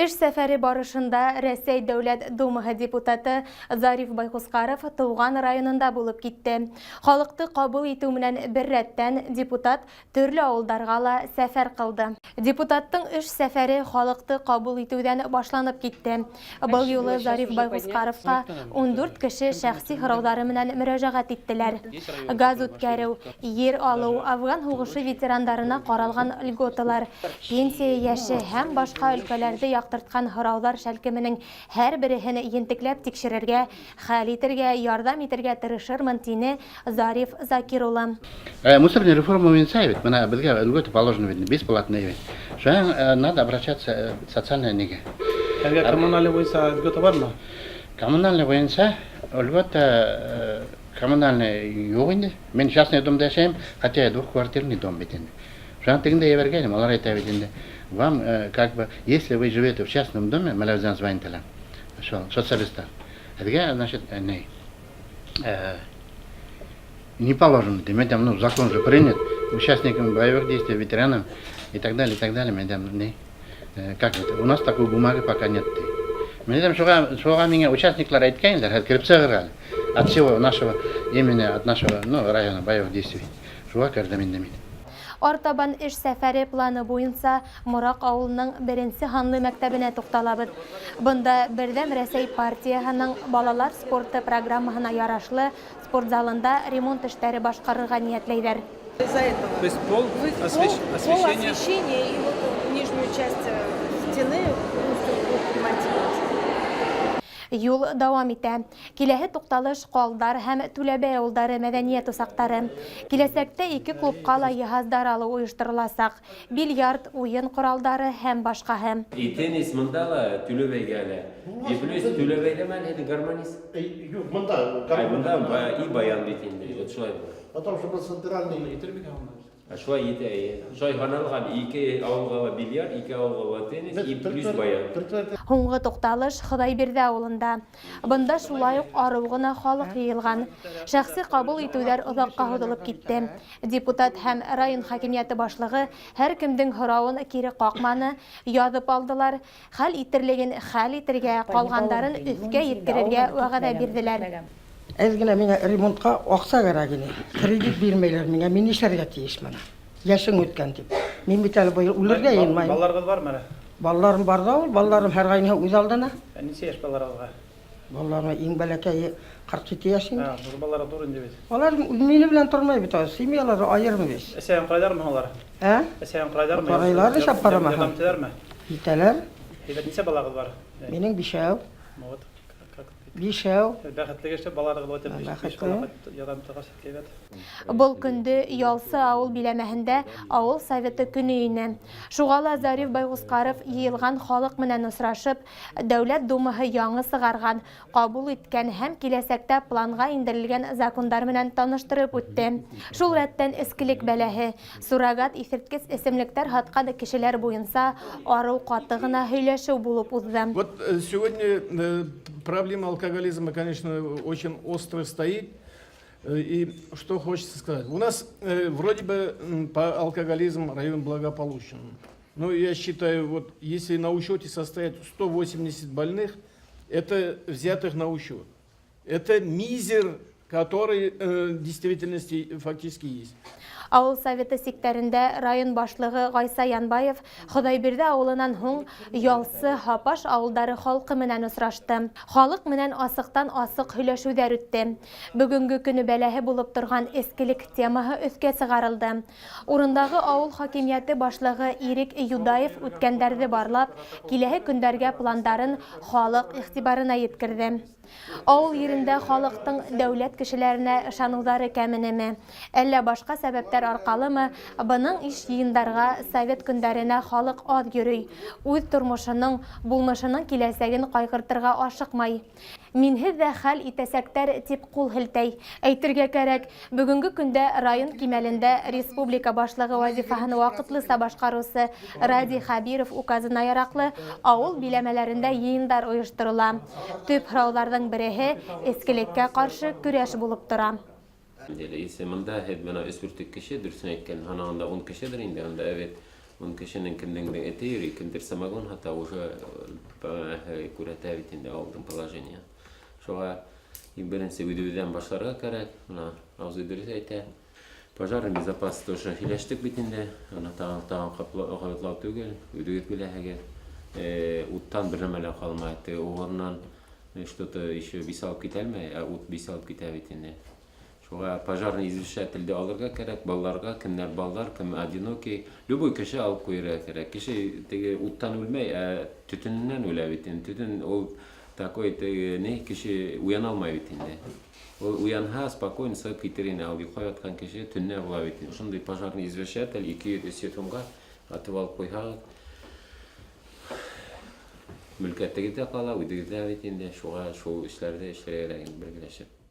Эш сәфәре барышында Рәсәй Дәүләт Думаһы депутаты Зариф Байғусҡаров Тыуған районында булып китте. Халыҡты ҡабул итеү менән бер рәттән депутат төрлө ауылдарға ла сәфәр ҡылды. Депутаттың эш сәфәре халыҡты ҡабул итеүҙән башланып китте. Был юлы Зариф Байғусҡаровҡа 14 кеше шәхси һорауҙары менән мөрәжәғәт иттеләр. Газ үткәреү, ер алыу, Афган һуғышы ветерандарына ҡаралған льготалар, пенсия йәше һәм башҡа өлкәләрҙе яҡтыртҡан һорауҙар шәлкеменең һәр береһен ентекләп тикшерергә, хәл итергә, ярҙам итергә тырышырмын, тине Зариф Закир улы. Мусорная реформа венцает, она бельга льготы положено видно, бесплатные. Что надо обращаться в социальное неге. Коммунальный воинса льгота варма? Коммунальный воинса льгота коммунальный югинде. Мен частный дом дашаем, хотя я двухквартирный дом битен. Что тогда я вергали, малая это виден. Вам как бы, если вы живете в частном доме, мы лазим звонителя, социалиста. Это значит не положено. Мы там, закон же принят, участникам боевых действий, ветеранам и так далее, и так далее. Мы там как это? У нас такой бумаги пока нет. Мы там шуга меня участниклар айткайндар, открепция от всего нашего имени, от нашего района боевых действий. Шуга каждый миндамин. Артабан эш сәфәре планы буйынса Мораҡ ауылының беренсе һанлы мәктәбенә туҡталабыҙ. Бында Берҙәм Рәсәй партияһының балалар спорты программаһына ярашлы спорт залында ремонт эштәре башҡарырға ниәтләйҙәр. То есть пол, освещение и вот нижнюю часть стены полностью ремонтировать. Юл дауам итә. Киләһе туҡталыш Ҡалдар һәм Түләбәй ауылдары мәҙәниәт усаҡтары. Киләсәктә 2 клубҡа ла йыһаздар алыу ойоштороласаҡ. Бильярд, уйын ҡоралдары һәм башҡаһы. Теннис мында ла Түләбәйгә лә. И плюс Түләбәйҙә мән һеҙ гармонист? Юк, мында И баян бит инде. Вот шулай. Потому что центральный Шулай ете. Шулай һаналған 2 ауылға ла бильярд, 2 ауылға ла теннис и плюс баян. Һуңғы туҡталыш Хоҙайбирҙе ауылында. Бында шулай уҡ арыу ғына халыҡ йыйылған. Шәхси ҡабул итеүҙәр оҙаҡҡа һуҙылып китте. Депутат һәм район хакимиәте башлығы һәр кемдең һорауын кире ҡаҡманы, яҙып алдылар, хәл итерлеген хәл итергә, ҡалғандарын өҫкә еткерергә вәғәҙә бирҙеләр. Әзгенә миңә ремонтҡа аҡса кәрәк ине. Кредит бирмәйләр миңә, мин нишләргә тейеш бына. Йәшең үткән дип. Мин бит әле быйыл үлергә йыйынмайым. Балаларығыҙ бармы әле? Балаларым бар да ул, балаларым һәр ҡайһыһы үҙ алдына. Нисә йәш балаларығыҙға? Балаларым иң бәләкәйе 47 йәш инде. Ҙур балалары ҙур инде бит. Алар мине белән тормай бит, семьялары айырмы бит. Әсәйең ҡайҙармы алар? Әсәйең ҡайҙармы? Ҡарайлар эшләп барамы? Ярҙам итәләрме? Итәләр. Нисә балағыҙ бар? Минең 5 5 Бәхетле кеше балаларығыҙ ярҙам итәгәс кәйбәт. Был көндө Ялсы ауыл биләмәһендә ауыл советы көнө ине. Шуға ла Зариф Байғусҡаров йыйылған халыҡ менән осрашып, Дәүләт Думаһы яңы сығарған, ҡабул иткән һәм киләсәктә планға индерелгән закондар менән таныштырып үтте. Шул рәттән эскелек бәләһе, суррогат иҫерткес эсемлектәр һатҡан кешеләр буйынса арыу ҡаты ғына һөйләшеү булып уҙҙы. Вот сегодня проблема алкоголизма, конечно, очень остро стоит. И что хочется сказать. У нас вроде бы по алкоголизму район благополучен. Но я считаю, вот если на учете состоят 180 больных, это взятых на учет. Это мизер, который в действительности фактически есть. Ауыл советы сиктәрендә район башлығы Ғайса Янбаев Хоҙайбирҙе ауылынан һуң Ялсы, Һапаш ауылдары халҡы менән осрашты. Халыҡ менән асыҡтан асыҡ һөйләшеүҙәр үтте. Бөгөнгө көнө бәләһе булып торған эскелек темаһы өҫкә сығарылды. Урындағы ауыл хакимиәте башлығы Ирек Юдаев үткәндәрҙе барлап, киләһе көндәргә пландарын халыҡ иғтибарына еткерҙе. Ауыл ерендә халыҡтың дәүләт кешеләренә ышаныуҙары кәменеме, әллә башҡа сәбәптәр арҡалымы, бының иш йыйындарға, совет көндәренә халыҡ аҙ йөрөй, үҙ тормошоноң, булмышының киләсәген ҡайғыртырға ашыҡмай. Минһеҙ ҙә хәл итәсәктәр тип ҡул һелтәй. Әйтергә кәрәк, бөгөнгө көндә район кимәлендә республика башлығы вазифаһын ваҡытлыса башҡарыусы Ради Хабиров указына яраҡлы ауыл биләмәләрендә йыйындар ойошторола. Төп һорауҙарҙың береһе эскелеккә ҡаршы көрәш булып тора. Мында һеҙ бына 3 кеше, дөрөҫөн әйткән, һанағанда 10 кешедер инде, анда evet. Он кешенең кемнеңдер этери, кемдер самогон хата уже күрәтә бит инде алдын положение. Шуңа беренче үдүдән башларга кирәк. Мына авызы дөрес әйтә. Пожарный безопасность тоже хиләштек бит инде. Аны тагын каплау түгел, үдүгә биләһәгә. Уттан бер нәмәләр калмайды. Угырнан что-то еще бисалып китәлме? Ут бисалып китә бит инде. Шуңа пожарный извещательде алырга кирәк, балаларга, кемнәр балалар, кем одинокий, любой кеше алып куярга кирәк. Кеше теге уттан үлмәй, төтеннән үлә бит инде. Төтен ул такой кеше уяна алмай бит инде. Ул уянһа, спокойно сыгып китер инде, ал йоклап яткан кеше төнне була бит инде. Шундый пожарный извещатель 200 сомга атып алып куйһа, мөлкәттәге дә кала, үдегедә бит инде. Шуңа шул эшләрдә эшләргә кирәк бергәләшеп.